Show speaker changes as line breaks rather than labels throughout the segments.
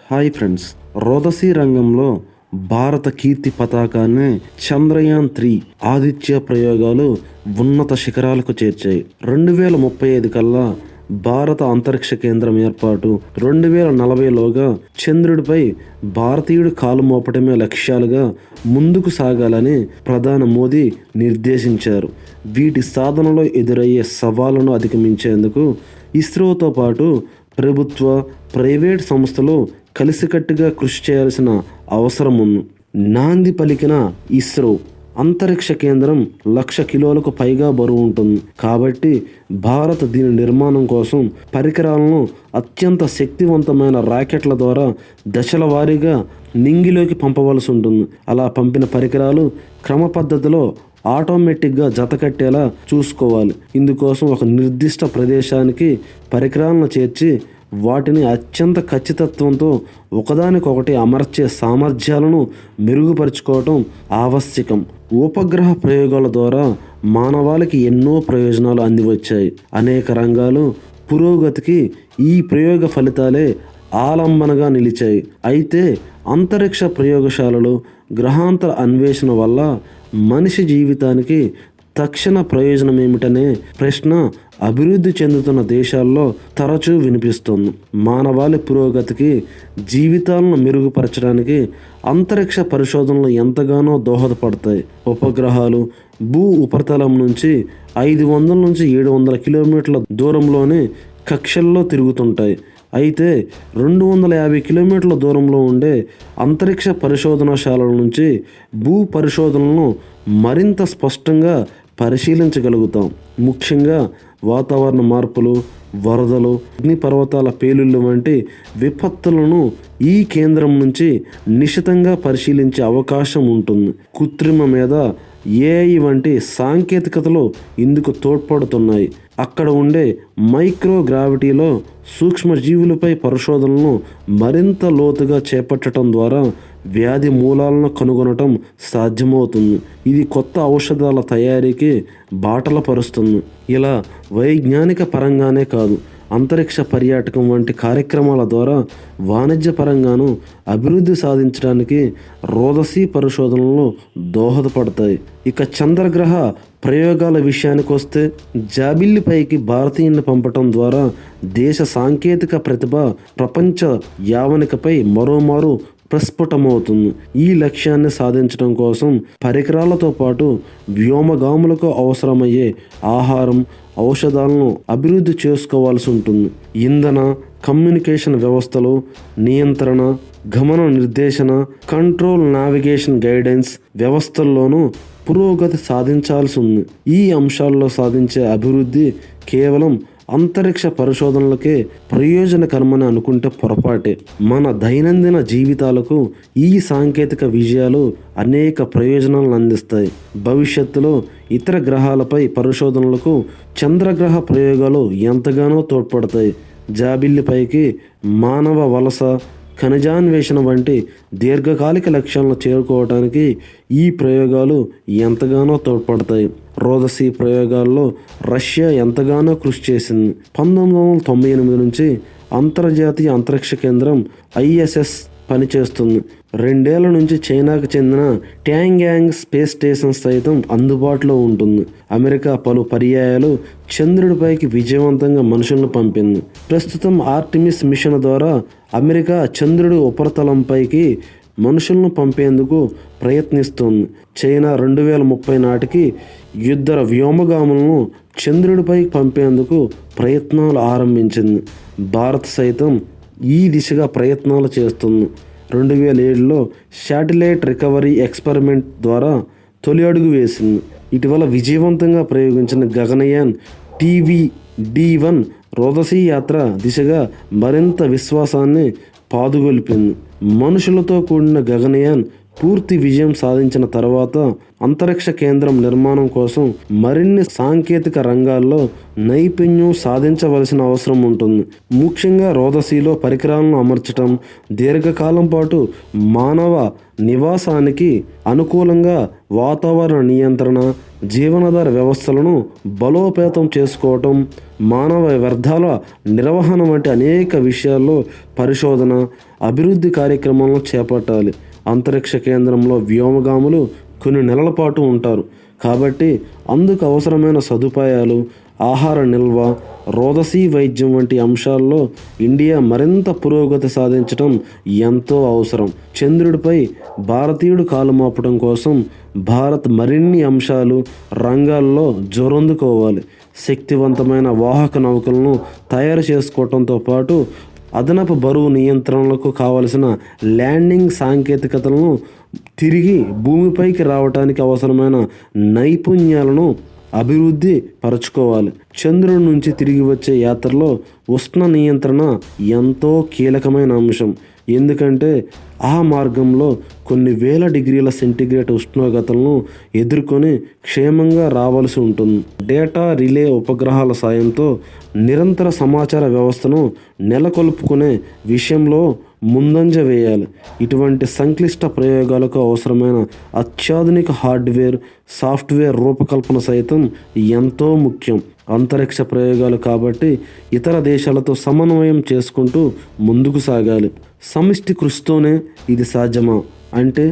Hi friends, రోదసీ రంగంలో భారత కీర్తి పతాకాన్ని చంద్రయాన్-3 ఆదిత్య ప్రయోగాలు ఉన్నత శిఖరాలకు చేర్చాయి. 2035 కల్లా భారత అంతరిక్ష కేంద్రం ఏర్పాటు, 2040లోగా చంద్రుడిపై భారతీయుడు కాలు మోపటమే లక్ష్యాలుగా ముందుకు సాగాలని ప్రధాని మోదీ నిర్దేశించారు. వీటి సాధనలో ఎదురయ్యే సవాళ్లను అధిగమించేందుకు ఇస్రోతో పాటు ప్రభుత్వ, ప్రైవేట్ సంస్థలు కలిసికట్టుగా కృషి చేయాల్సిన అవసరం ఉంది. నాంది పలికిన ఇస్రో అంతరిక్ష కేంద్రం 1,00,000 కిలోలకు పైగా బరువు ఉంటుంది. కాబట్టి భారత్ దీని నిర్మాణం కోసం పరికరాలను అత్యంత శక్తివంతమైన రాకెట్ల ద్వారా దశల వారీగా నింగిలోకి పంపవలసి ఉంటుంది. అలా పంపిన పరికరాలు క్రమ పద్ధతిలో ఆటోమేటిక్గా జతకట్టేలా చూసుకోవాలి. ఇందుకోసం ఒక నిర్దిష్ట ప్రదేశానికి పరికరాలను చేర్చి వాటిని అత్యంత ఖచ్చితత్వంతో ఒకదానికొకటి అమర్చే సామర్థ్యాలను మెరుగుపరుచుకోవటం ఆవశ్యకం. ఉపగ్రహ ప్రయోగాల ద్వారా మానవాళికి ఎన్నో ప్రయోజనాలు అందివచ్చాయి. అనేక రంగాలు పురోగతికి ఈ ప్రయోగ ఫలితాలే ఆలంబనగా నిలిచాయి. అయితే అంతరిక్ష ప్రయోగశాలలు, గ్రహాంతర అన్వేషణ వల్ల మనిషి జీవితానికి తక్షణ ప్రయోజనం ఏమిటనే ప్రశ్న అభివృద్ధి చెందుతున్న దేశాల్లో తరచూ వినిపిస్తుంది. మానవాళి పురోగతికి, జీవితాలను మెరుగుపరచడానికి అంతరిక్ష పరిశోధనలు ఎంతగానో దోహదపడతాయి. ఉపగ్రహాలు భూ ఉపరితలం నుంచి 500 నుంచి 700 కిలోమీటర్ల దూరంలోనే కక్షల్లో తిరుగుతుంటాయి. అయితే 250 కిలోమీటర్ల దూరంలో ఉండే అంతరిక్ష పరిశోధనశాలల నుంచి భూ పరిశోధనలను మరింత స్పష్టంగా పరిశీలించగలుగుతాం. ముఖ్యంగా వాతావరణ మార్పులు, వరదలు, అగ్నిపర్వతాల పేలుళ్ళు వంటి విపత్తులను ఈ కేంద్రం నుంచి నిశితంగా పరిశీలించే అవకాశం ఉంటుంది. కృత్రిమ మీద ఏఐ వంటి సాంకేతికతలు ఇందుకు తోడ్పడుతున్నాయి. అక్కడ ఉండే మైక్రోగ్రావిటీలో సూక్ష్మజీవులపై పరిశోధనలను మరింత లోతుగా చేపట్టడం ద్వారా వ్యాధి మూలాలను కనుగొనటం సాధ్యమవుతుంది. ఇది కొత్త ఔషధాల తయారీకి బాటలు పరుస్తుంది. ఇలా వైజ్ఞానిక పరంగానే కాదు, అంతరిక్ష పర్యాటకం వంటి కార్యక్రమాల ద్వారా వాణిజ్య పరంగాను అభివృద్ధి సాధించడానికి రోదసీ పరిశోధనలు దోహదపడతాయి. ఇక చంద్రగ్రహ ప్రయోగాల విషయానికి వస్తే, జాబిల్లిపైకి భారతీయులను పంపటం ద్వారా దేశ సాంకేతిక ప్రతిభ ప్రపంచ యావనికపై మరోమారు ప్రస్ఫుటమవుతుంది. ఈ లక్ష్యాన్ని సాధించడం కోసం పరికరాలతో పాటు వ్యోమగాములకు అవసరమయ్యే ఆహారం, ఔషధాలను అభివృద్ధి చేసుకోవాల్సి ఉంటుంది. ఇంధన, కమ్యూనికేషన్ వ్యవస్థలు, నియంత్రణ, గమన నిర్దేశన, కంట్రోల్, నావిగేషన్, గైడెన్స్ వ్యవస్థల్లోనూ పురోగతి సాధించాల్సి ఉంది. ఈ అంశాల్లో సాధించే అభివృద్ధి కేవలం అంతరిక్ష పరిశోధనలకే ప్రయోజనకరమని అనుకుంటే పొరపాటే. మన దైనందిన జీవితాలకు ఈ సాంకేతిక విజయాలు అనేక ప్రయోజనాలను అందిస్తాయి. భవిష్యత్తులో ఇతర గ్రహాలపై పరిశోధనలకు చంద్రగ్రహ ప్రయోగాలు ఎంతగానో తోడ్పడతాయి. జాబిల్లిపైకి మానవ వలస, ఖనిజాన్వేషణ వంటి దీర్ఘకాలిక లక్ష్యాలను చేరుకోవడానికి ఈ ప్రయోగాలు ఎంతగానో తోడ్పడతాయి. రోదసీ ప్రయోగాల్లో రష్యా ఎంతగానో కృషి చేసింది. 1998 నుంచి అంతర్జాతీయ అంతరిక్ష కేంద్రం ISS పనిచేస్తుంది. 2 ఏళ్ల నుంచి చైనాకు చెందిన ట్యాంగ్యాంగ్ స్పేస్ స్టేషన్ సైతం అందుబాటులో ఉంటుంది. అమెరికా పలు పర్యాయాలు చంద్రుడిపైకి విజయవంతంగా మనుషులను పంపింది. ప్రస్తుతం ఆర్టిమిస్ మిషన్ ద్వారా అమెరికా చంద్రుడి ఉపరితలంపైకి మనుషులను పంపేందుకు ప్రయత్నిస్తోంది. చైనా 2030 నాటికి యుద్ధ వ్యోమగాములను చంద్రుడిపై పంపేందుకు ప్రయత్నాలు ఆరంభించింది. భారత్ సైతం ఈ దిశగా ప్రయత్నాలు చేస్తుంది. 2007లో శాటిలైట్ రికవరీ ఎక్స్పెరిమెంట్ ద్వారా తొలి అడుగు వేసింది. ఇటీవల విజయవంతంగా ప్రయోగించిన గగనయాన్ TVD-1 రోదసీ యాత్ర దిశగా మరింత విశ్వాసాన్ని పాదుగొల్పింది. మనుషులతో కూడిన గగనయాన్ పూర్తి విజయం సాధించిన తర్వాత అంతరిక్ష కేంద్రం నిర్మాణం కోసం మరిన్ని సాంకేతిక రంగాల్లో నైపుణ్యం సాధించవలసిన అవసరం ఉంటుంది. ముఖ్యంగా రోదసీలో పరికరాలను అమర్చటం, దీర్ఘకాలం పాటు మానవ నివాసానికి అనుకూలంగా వాతావరణ నియంత్రణ, జీవనాధార వ్యవస్థలను బలోపేతం చేసుకోవటం, మానవ వ్యర్థాల నిర్వహణ వంటి అనేక విషయాల్లో పరిశోధన, అభివృద్ధి కార్యక్రమాలను చేపట్టాలి. అంతరిక్ష కేంద్రంలో వ్యోమగాములు కొన్ని నెలల పాటు ఉంటారు కాబట్టి అందుకు అవసరమైన సదుపాయాలు, ఆహార నిల్వ, రోదసీ వైద్యం వంటి అంశాల్లో ఇండియా మరింత పురోగతి సాధించడం ఎంతో అవసరం. చంద్రుడిపై భారతీయుడు కాలుమోపడం కోసం భారత్ మరిన్ని రంగాల్లో జోరందుకోవాలి. శక్తివంతమైన వాహక నౌకలను తయారు చేసుకోవడంతో పాటు అదనపు బరువు నియంత్రణలకు కావలసిన ల్యాండింగ్ సాంకేతికతలను, తిరిగి భూమిపైకి రావడానికి అవసరమైన నైపుణ్యాలను అభివృద్ధి పరచుకోవాలి. చంద్రుడి నుంచి తిరిగి వచ్చే యాత్రలో ఉష్ణ నియంత్రణ ఎంతో కీలకమైన అంశం. ఎందుకంటే ఆ మార్గంలో కొన్ని వేల డిగ్రీల సెంటీగ్రేడ్ ఉష్ణోగ్రతలను ఎదుర్కొని క్షేమంగా రావాల్సి ఉంటుంది. డేటా రిలే ఉపగ్రహాల సాయంతో నిరంతర సమాచార వ్యవస్థను నెలకొల్పుకునే విషయంలో ముందంజ వేయాలి. ఇటువంటి సంక్లిష్ట ప్రయోగాలకు అవసరమైన అత్యాధునిక హార్డ్వేర్, సాఫ్ట్వేర్ రూపకల్పన సైతం ఎంతో ముఖ్యం. అంతరిక్ష ప్రయోగాలు కాబట్టి ఇతర దేశాలతో సమన్వయం చేసుకుంటూ ముందుకు సాగాలి. సమిష్టి కృషితోనే ఇది సాధ్యమా అంటే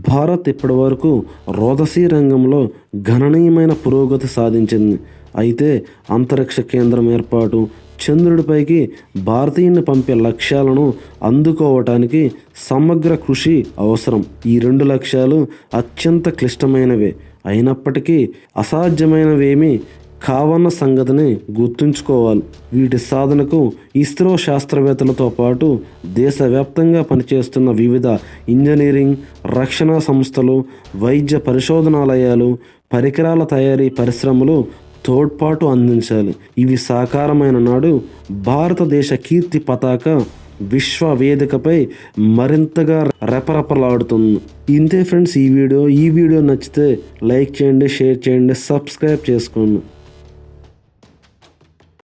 భారత్ ఇప్పటివరకు రోదసీ రంగంలో గణనీయమైన పురోగతి సాధించింది. అయితే అంతరిక్ష కేంద్రం ఏర్పాటు, చంద్రుడిపైకి భారతీయుని పంపే లక్ష్యాలను అందుకోవటానికి సమగ్ర కృషి అవసరం. ఈ 2 లక్ష్యాలు అత్యంత క్లిష్టమైనవే అయినప్పటికీ అసాధ్యమైనవేమీ కావన్న సంగతిని గుర్తుంచుకోవాలి. వీటి సాధనకు ఇస్రో శాస్త్రవేత్తలతో పాటు దేశవ్యాప్తంగా పనిచేస్తున్న వివిధ ఇంజనీరింగ్, రక్షణ సంస్థలు, వైద్య పరిశోధనాలయాలు, పరికరాల తయారీ పరిశ్రమలు తోడ్పాటు అందించాలి. ఇవి సాకారమైన నాడు భారతదేశ కీర్తి పతాక విశ్వ వేదికపై మరింతగా రెపరెపలాడుతుంది. ఇంతే ఫ్రెండ్స్ ఈ వీడియో నచ్చితే లైక్ చేయండి, షేర్ చేయండి, సబ్స్క్రైబ్ చేసుకోండి.